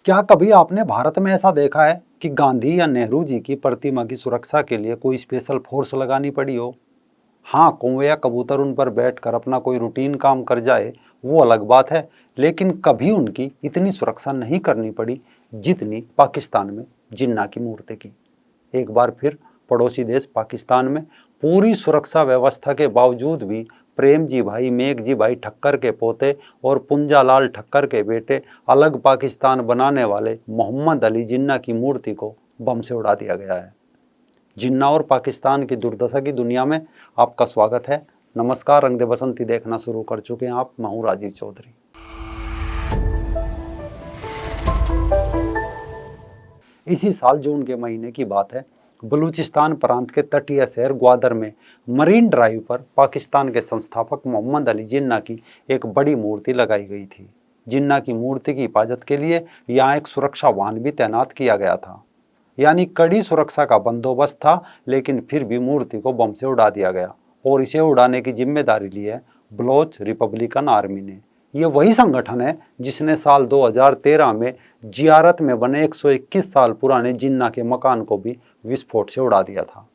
क्या कभी आपने भारत में ऐसा देखा है कि गांधी या नेहरू जी की प्रतिमा की सुरक्षा के लिए कोई स्पेशल फोर्स लगानी पड़ी हो? हाँ, कौवे या कबूतर उन पर बैठकर अपना कोई रूटीन काम कर जाए, वो अलग बात है। लेकिन कभी उनकी इतनी सुरक्षा नहीं करनी पड़ी जितनी पाकिस्तान में जिन्ना की मूर्ति की। एक बार फिर पड़ोसी देश पाकिस्तान में पूरी सुरक्षा व्यवस्था के बावजूद भी प्रेम जी भाई, मेघ जी भाई ठक्कर के पोते और पुंजालाल ठक्कर के बेटे अलग पाकिस्तान बनाने वाले मोहम्मद अली जिन्ना की मूर्ति को बम से उड़ा दिया गया है। जिन्ना और पाकिस्तान की दुर्दशा की दुनिया में आपका स्वागत है। नमस्कार, रंग दे बसंती देखना शुरू कर चुके हैं आप। मैं हूं राजीव चौधरी। इसी साल जून के महीने की बात है। बलूचिस्तान प्रांत के तटीय शहर ग्वादर में मरीन ड्राइव पर पाकिस्तान के संस्थापक मोहम्मद अली जिन्ना की एक बड़ी मूर्ति लगाई गई थी। जिन्ना की मूर्ति की हिफाजत के लिए यहाँ एक सुरक्षा वाहन भी तैनात किया गया था, यानी कड़ी सुरक्षा का बंदोबस्त था। लेकिन फिर भी मूर्ति को बम से उड़ा दिया गया और इसे उड़ाने की जिम्मेदारी ली है बलोच रिपब्लिकन आर्मी ने। ये वही संगठन है जिसने साल 2013 में जियारत में बने 121 साल पुराने जिन्ना के मकान को भी विस्फोट से उड़ा दिया था।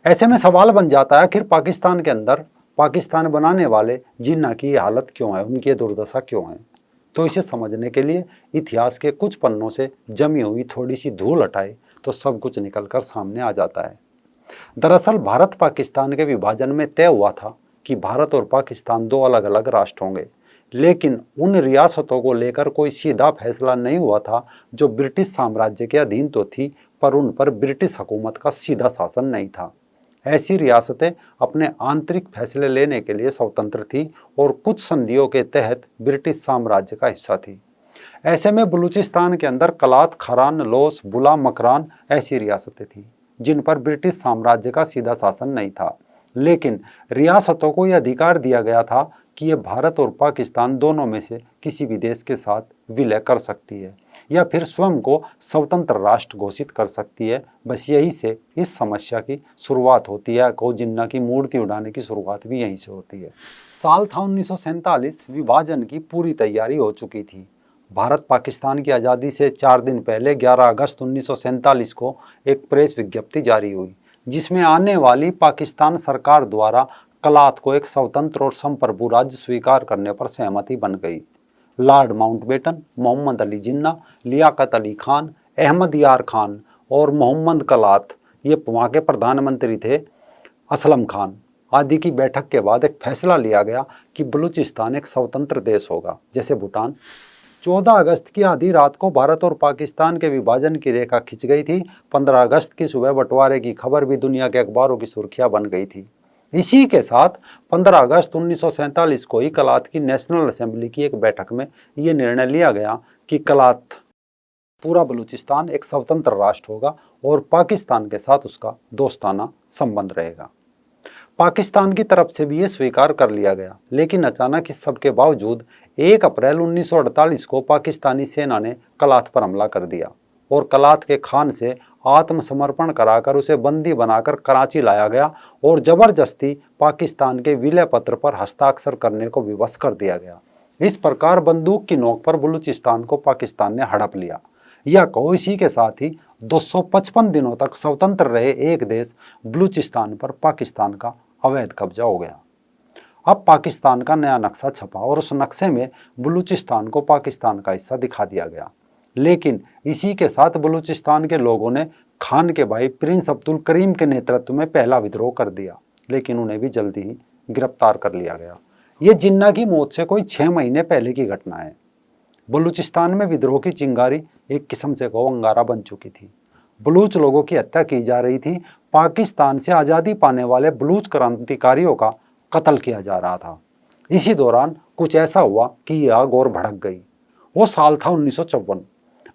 ऐसे में सवाल बन जाता है, आखिर पाकिस्तान के अंदर पाकिस्तान बनाने वाले जिन्ना की ये हालत क्यों है, उनकी ये दुर्दशा क्यों है? तो इसे समझने के लिए इतिहास के कुछ पन्नों से जमी हुई थोड़ी सी धूल हटाए तो सब कुछ निकलकर सामने आ जाता है। दरअसल भारत पाकिस्तान के विभाजन में तय हुआ था कि भारत और पाकिस्तान दो अलग अलग राष्ट्र होंगे, लेकिन उन रियासतों को लेकर कोई सीधा फैसला नहीं हुआ था जो ब्रिटिश साम्राज्य के अधीन तो थी, पर उन पर ब्रिटिश हुकूमत का सीधा शासन नहीं था। ऐसी रियासतें अपने आंतरिक फैसले लेने के लिए स्वतंत्र थी और कुछ संधियों के तहत ब्रिटिश साम्राज्य का हिस्सा थी। ऐसे में बलूचिस्तान के अंदर कलात, खरान, लोस, बुला, मकरान ऐसी रियासतें थीं जिन पर ब्रिटिश साम्राज्य का सीधा शासन नहीं था। लेकिन रियासतों को यह अधिकार दिया गया था कि ये भारत और पाकिस्तान दोनों में से किसी भी देश के साथ विलय कर सकती है या फिर स्वयं को स्वतंत्र राष्ट्र घोषित कर सकती है। बस यही से इस समस्या की शुरुआत होती है। को जिन्ना की मूर्ति उड़ाने की शुरुआत भी यहीं से होती है। साल था 1947। विभाजन की पूरी तैयारी हो चुकी थी। भारत पाकिस्तान की आज़ादी से 4 दिन पहले 11 अगस्त 1947 को एक प्रेस विज्ञप्ति जारी हुई, जिसमें आने वाली पाकिस्तान सरकार द्वारा कलात को एक स्वतंत्र और संप्रभु राज्य स्वीकार करने पर सहमति बन गई। लॉर्ड माउंटबेटन, मोहम्मद अली जिन्ना, लियाकत अली खान, अहमद यार खान और मोहम्मद कलात, ये वहाँ के प्रधानमंत्री थे, असलम खान आदि की बैठक के बाद एक फैसला लिया गया कि बलूचिस्तान एक स्वतंत्र देश होगा, जैसे भूटान। 14 अगस्त की आधी रात को भारत और पाकिस्तान के विभाजन की रेखा खिंच गई थी। 15 अगस्त की सुबह बंटवारे की खबर भी दुनिया के अखबारों की सुर्खियां बन गई थी। इसी के साथ 15 अगस्त 1947 को ही कलात की नेशनल असेंबली की एक बैठक में ये निर्णय लिया गया कि कलात, पूरा बलूचिस्तान एक स्वतंत्र राष्ट्र होगा और पाकिस्तान के साथ उसका दोस्ताना संबंध रहेगा। पाकिस्तान की तरफ से भी ये स्वीकार कर लिया गया। लेकिन अचानक इस सब के बावजूद 1 अप्रैल 1948 को पाकिस्तानी सेना ने कलात पर हमला कर दिया और कलात के खान से आत्मसमर्पण कराकर उसे बंदी बनाकर कराची लाया गया और जबरदस्ती पाकिस्तान के विलय पत्र पर हस्ताक्षर करने को विवश कर दिया गया। इस प्रकार बंदूक की नोक पर बलूचिस्तान को पाकिस्तान ने हड़प लिया। या कहो, इसी के साथ ही 255 दिनों तक स्वतंत्र रहे एक देश बलूचिस्तान पर पाकिस्तान का अवैध कब्जा हो गया। अब पाकिस्तान का नया नक्शा छपा और उस नक्शे में बलूचिस्तान को पाकिस्तान का हिस्सा दिखा दिया गया। लेकिन इसी के साथ बलूचिस्तान के लोगों ने खान के भाई प्रिंस अब्दुल करीम के नेतृत्व में पहला विद्रोह कर दिया, लेकिन उन्हें भी जल्दी ही गिरफ्तार कर लिया गया। ये जिन्ना की मौत से कोई 6 महीने पहले की घटना है। बलूचिस्तान में विद्रोह की चिंगारी एक किस्म से को अंगारा बन चुकी थी। बलूच लोगों की हत्या की जा रही थी। पाकिस्तान से आज़ादी पाने वाले बलूच क्रांतिकारियों का कत्ल किया जा रहा था। इसी दौरान कुछ ऐसा हुआ कि यह आग और भड़क गई। वो साल था 1954।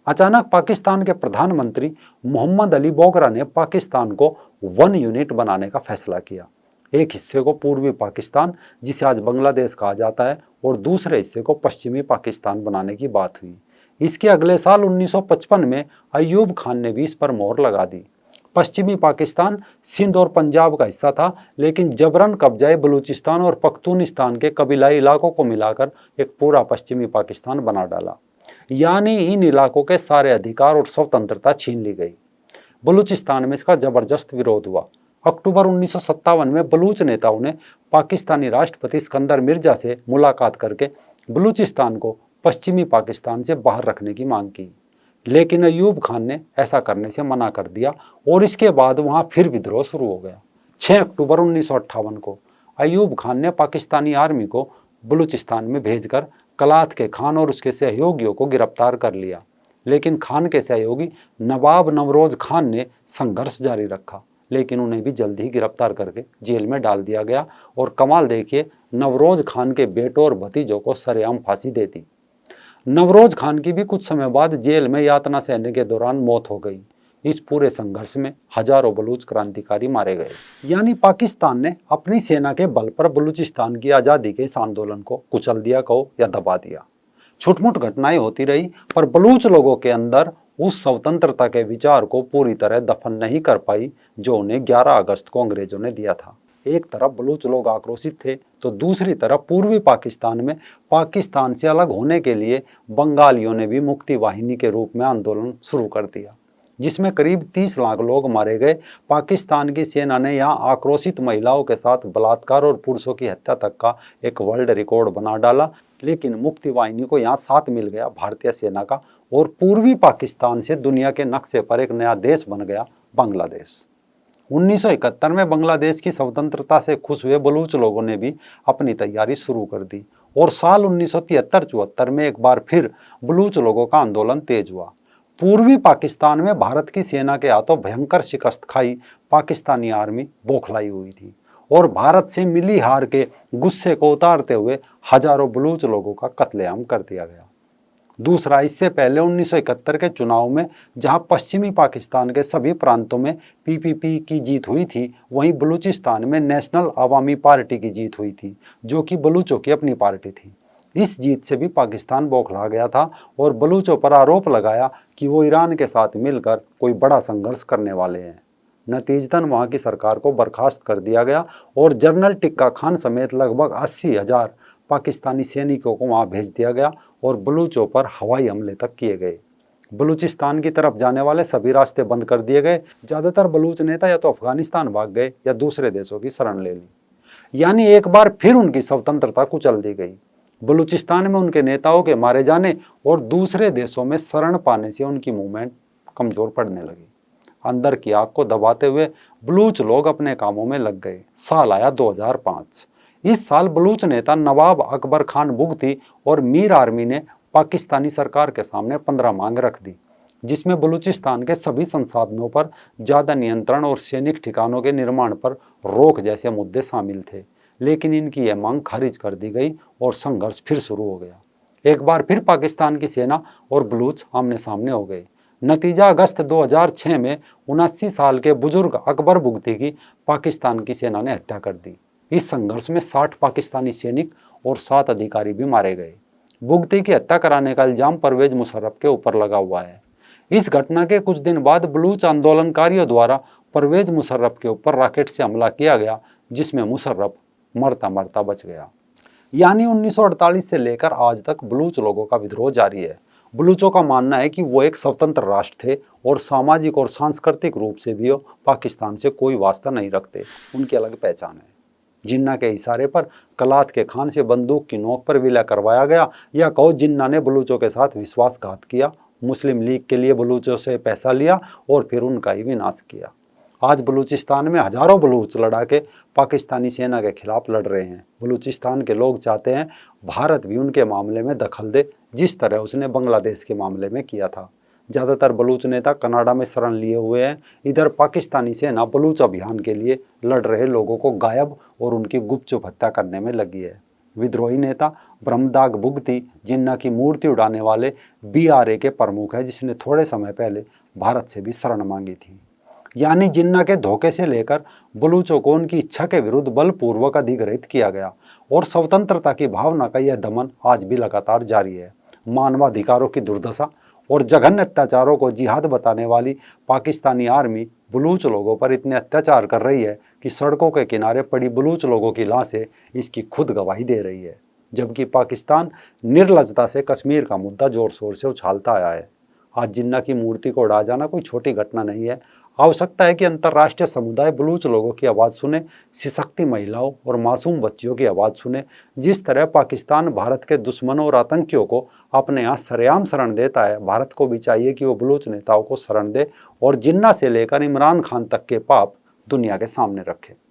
अचानक पाकिस्तान के प्रधानमंत्री मोहम्मद अली बोगरा ने पाकिस्तान को 1 यूनिट बनाने का फैसला किया। एक हिस्से को पूर्वी पाकिस्तान, जिसे आज बांग्लादेश कहा जाता है, और दूसरे हिस्से को पश्चिमी पाकिस्तान बनाने की बात हुई। इसके अगले साल 1955 में अयूब खान ने भी इस पर मोहर लगा दी। पश्चिमी पाकिस्तान सिंध और पंजाब का हिस्सा था, लेकिन जबरन कब्जाए बलूचिस्तान और पख्तूनिस्तान के कबीलाई इलाकों को मिलाकर एक पूरा पश्चिमी पाकिस्तान बना डाला। यानी इन इलाकों के सारे अधिकार और स्वतंत्रता छीन ली गई। बलूचिस्तान में इसका जबरदस्त विरोध हुआ। अक्टूबर 1957 में बलूच नेताओं ने पाकिस्तानी राष्ट्रपति सिकंदर मिर्जा से मुलाकात करके बलूचिस्तान को पश्चिमी पाकिस्तान से बाहर रखने की मांग की, लेकिन अयूब खान ने ऐसा करने से मना कर दिया और इसके बाद वहां फिर विद्रोह शुरू हो गया। 6 अक्टूबर 1958 को अयूब खान ने पाकिस्तानी आर्मी को बलूचिस्तान में भेजकर कलात के खान और उसके सहयोगियों को गिरफ्तार कर लिया, लेकिन खान के सहयोगी नवाब नवरोज खान ने संघर्ष जारी रखा, लेकिन उन्हें भी जल्द ही गिरफ्तार करके जेल में डाल दिया गया। और कमाल देखिए, नवरोज खान के बेटों और भतीजों को सरेआम फांसी दे दी। नवरोज खान की भी कुछ समय बाद जेल में यातना सहने के दौरान मौत हो गई। इस पूरे संघर्ष में हजारों बलूच क्रांतिकारी मारे गए। यानी पाकिस्तान ने अपनी सेना के बल पर बलूचिस्तान की आज़ादी के इस आंदोलन को कुचल दिया कहो या दबा दिया। छुटमुट घटनाएं होती रही, पर बलूच लोगों के अंदर उस स्वतंत्रता के विचार को पूरी तरह दफन नहीं कर पाई जो उन्हें 11 अगस्त को अंग्रेजों ने दिया था। एक तरफ बलूच लोग आक्रोशित थे, तो दूसरी तरफ पूर्वी पाकिस्तान में पाकिस्तान से अलग होने के लिए बंगालियों ने भी मुक्ति वाहिनी के रूप में आंदोलन शुरू कर दिया, जिसमें करीब 30 लाख लोग मारे गए। पाकिस्तान की सेना ने यहाँ आक्रोशित महिलाओं के साथ बलात्कार और पुरुषों की हत्या तक का एक वर्ल्ड रिकॉर्ड बना डाला। लेकिन मुक्ति वाहिनी को यहाँ साथ मिल गया भारतीय सेना का, और पूर्वी पाकिस्तान से दुनिया के नक्शे पर एक नया देश बन गया बांग्लादेश। 1971 में बांग्लादेश की स्वतंत्रता से खुश हुए बलूच लोगों ने भी अपनी तैयारी शुरू कर दी, और साल 1973-74 में एक बार फिर बलूच लोगों का आंदोलन तेज हुआ। पूर्वी पाकिस्तान में भारत की सेना के हाथों भयंकर शिकस्त खाई पाकिस्तानी आर्मी बौखलाई हुई थी, और भारत से मिली हार के गुस्से को उतारते हुए हजारों बलूच लोगों का कत्लेआम कर दिया गया। दूसरा, इससे पहले 1971 के चुनाव में जहां पश्चिमी पाकिस्तान के सभी प्रांतों में पीपीपी की जीत हुई थी, वहीं बलूचिस्तान में नेशनल अवामी पार्टी की जीत हुई थी, जो कि बलूचों की अपनी पार्टी थी। इस जीत से भी पाकिस्तान बौखला गया था और बलूचों पर आरोप लगाया कि वो ईरान के साथ मिलकर कोई बड़ा संघर्ष करने वाले हैं। नतीजतन वहां की सरकार को बर्खास्त कर दिया गया और जनरल टिक्का खान समेत लगभग 80,000 पाकिस्तानी सैनिकों को वहां भेज दिया गया और बलूचों पर हवाई हमले तक किए गए। बलूचिस्तान की तरफ जाने वाले सभी रास्ते बंद कर दिए गए। ज़्यादातर बलूच नेता या तो अफगानिस्तान भाग गए या दूसरे देशों की शरण ले ली। यानी एक बार फिर उनकी स्वतंत्रता कुचल दी गई। बलूचिस्तान में उनके नेताओं के मारे जाने और दूसरे देशों में शरण पाने से उनकी मूवमेंट कमजोर पड़ने लगी। अंदर की आग को दबाते हुए बलूच लोग अपने कामों में लग गए। साल आया 2005। इस साल बलूच नेता नवाब अकबर खान बुगटी और मीर आर्मी ने पाकिस्तानी सरकार के सामने 15 मांग रख दी, जिसमें बलूचिस्तान के सभी संसाधनों पर ज़्यादा नियंत्रण और सैनिक ठिकानों के निर्माण पर रोक जैसे मुद्दे शामिल थे। लेकिन इनकी यह मांग खारिज कर दी गई और संघर्ष फिर शुरू हो गया। एक बार फिर पाकिस्तान की सेना और बलूच आमने सामने हो गए। नतीजा, अगस्त 2006 में 79 साल के बुजुर्ग अकबर बुगटी की पाकिस्तान की सेना ने हत्या कर दी। इस संघर्ष में 60 पाकिस्तानी सैनिक और 7 अधिकारी भी मारे गए। बुगटी की हत्या कराने का इल्जाम परवेज मुशर्रफ के ऊपर लगा हुआ है। इस घटना के कुछ दिन बाद बलूच आंदोलनकारियों द्वारा परवेज मुशर्रफ के ऊपर रॉकेट से हमला किया गया, जिसमें मुशर्रफ मरता मरता बच गया। यानी 1948 से लेकर आज तक बलूच लोगों का विद्रोह जारी है। बलूचों का मानना है कि वो एक स्वतंत्र राष्ट्र थे और सामाजिक और सांस्कृतिक रूप से भी वो पाकिस्तान से कोई वास्ता नहीं रखते। उनकी अलग पहचान है। जिन्ना के इशारे पर कलात के खान से बंदूक की नोक पर विलय करवाया गया, या कहो जिन्ना ने बलूचों के साथ विश्वासघात किया, मुस्लिम लीग के लिए बलूचों से पैसा लिया और फिर उनका ही विनाश किया। आज बलूचिस्तान में हजारों बलूच लड़ाके पाकिस्तानी सेना के खिलाफ लड़ रहे हैं। बलूचिस्तान के लोग चाहते हैं भारत भी उनके मामले में दखल दे, जिस तरह उसने बांग्लादेश के मामले में किया था। ज़्यादातर बलूच नेता कनाडा में शरण लिए हुए हैं। इधर पाकिस्तानी सेना बलूच अभियान के लिए लड़ रहे लोगों को गायब और उनकी गुपचुप हत्या करने में लगी है। विद्रोही नेता ब्रह्मदाग बुगटी जिन्ना की मूर्ति उड़ाने वाले BRA के प्रमुख है, जिसने थोड़े समय पहले भारत से भी शरण मांगी थी। यानी जिन्ना के धोखे से लेकर बलूचों को उनकी इच्छा के विरुद्ध बलपूर्वक अधिग्रहित किया गया, और स्वतंत्रता की भावना का यह दमन आज भी लगातार जारी है। मानवाधिकारों की दुर्दशा और जघन्य अत्याचारों को जिहाद बताने वाली पाकिस्तानी आर्मी बलूच लोगों पर इतने अत्याचार कर रही है कि सड़कों के किनारे पड़ी बलूच लोगों की लाशें इसकी खुद गवाही दे रही है। जबकि पाकिस्तान निर्लजता से कश्मीर का मुद्दा जोर शोर से उछालता आया है। आज जिन्ना की मूर्ति को उड़ा जाना कोई छोटी घटना नहीं है। आवश्यकता है कि अंतर्राष्ट्रीय समुदाय बलूच लोगों की आवाज़ सुने, सशक्ति महिलाओं और मासूम बच्चियों की आवाज़ सुने। जिस तरह पाकिस्तान भारत के दुश्मनों और आतंकियों को अपने यहाँ सरेआम शरण देता है, भारत को भी चाहिए कि वो बलूच नेताओं को शरण दे और जिन्ना से लेकर इमरान खान तक के पाप दुनिया के सामने रखे।